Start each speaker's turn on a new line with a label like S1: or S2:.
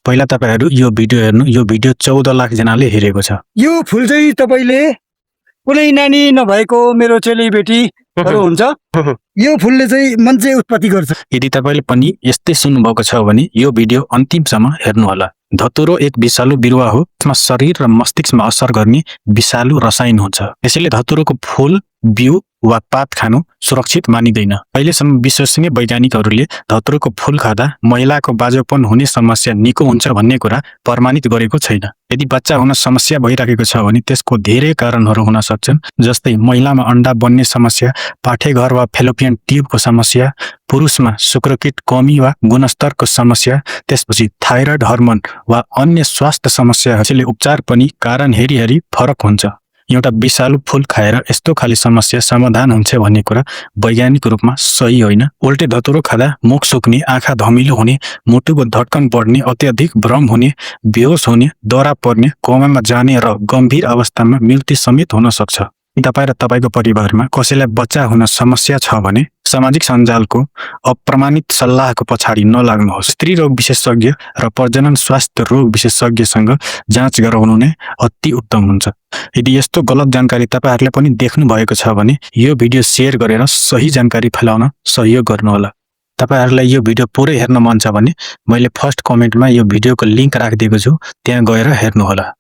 S1: पहिला तपाईहरु यो भिडियो हेर्नु। यो भिडियो 14 लाख जनाले हेरेको छ।
S2: यो फुल चाहिँ तपाईले कुनै नानी नभएको मेरो चेलीबेटीहरु हुन्छ यो फुलले चाहिँ मान्छे उत्पत्ति गर्छ।
S1: यदि तपाईले पनि यस्तै सुन्नुभएको छ भने यो भिडियो अन्तिमसम्म हेर्नु होला। धतुरो एक विषालु बिरुवा हो। यसमा शरीर र मस्तिष्कमा असर गर्ने विषालु रसायन हुन्छ। त्यसैले धतुरोको फूल, बिउ वा पात खानु सुरक्षित मानिदैन। अहिलेसम्म विश्वसनीय वैज्ञानिकहरूले धतुरोको फूल खाँदा महिलाको बाजोपन हुने समस्या निको हुन्छ भन्ने कुरा प्रमाणित गरेको छैन। यदि बच्चा हुन समस्या भइराखेको छ भने त्यसको धेरै कारणहरू हुन सक्छन्, जस्तै महिलामा अण्डा बन्ने समस्या, पाठेघर वा फेलोपियन ट्युबको समस्या, पुरुषमा शुक्रकीट कमी वा गुणस्तरको समस्या, त्यसपछि थाइरोइड हर्मोन वा अन्य स्वास्थ्य समस्याहरूले उपचार पनि कारण हेरी फरक हुन्छ। एउटा विषालु फूल खाएर यस्तो खाली समस्या समाधान हुन्छ भन्ने कुरा वैज्ञानिक रूपमा सही होइन। उल्टे धतुरो खाँदा मुख सुक्ने, आँखा धमिलो हुने, मुटुको धड्कन बढ्ने, अत्यधिक भ्रम हुने, बेहोस हुने, दरा पर्ने, कोमामा जाने र गम्भीर अवस्थामा मृत्यु समेत हुन सक्छ। तपाईं र तपाईको परिवारमा कसैलाई बच्चा हुन समस्या छ भने सामाजिक सञ्जालको अप्रमाणित सल्लाहको पछाडि नलाग्नुहोस्। स्त्री रोग विशेषज्ञ र प्रजनन स्वास्थ्य रोग विशेषज्ञसँग जाँच गराउनु नै अति उत्तम हुन्छ। यदि यस्तो गलत जानकारी तपाईहरुले पनि देख्नु भएको छ भने यो भिडियो शेयर गरेर सही जानकारी फैलाउन सहयोग गर्नुहोला। तपाईहरुलाई यो भिडियो पुरै हेर्न मन छ भने मैले फर्स्ट कमेन्टमा यो भिडियोको लिंक राखिदिएको छु, त्यहाँ गएर हेर्नुहोला।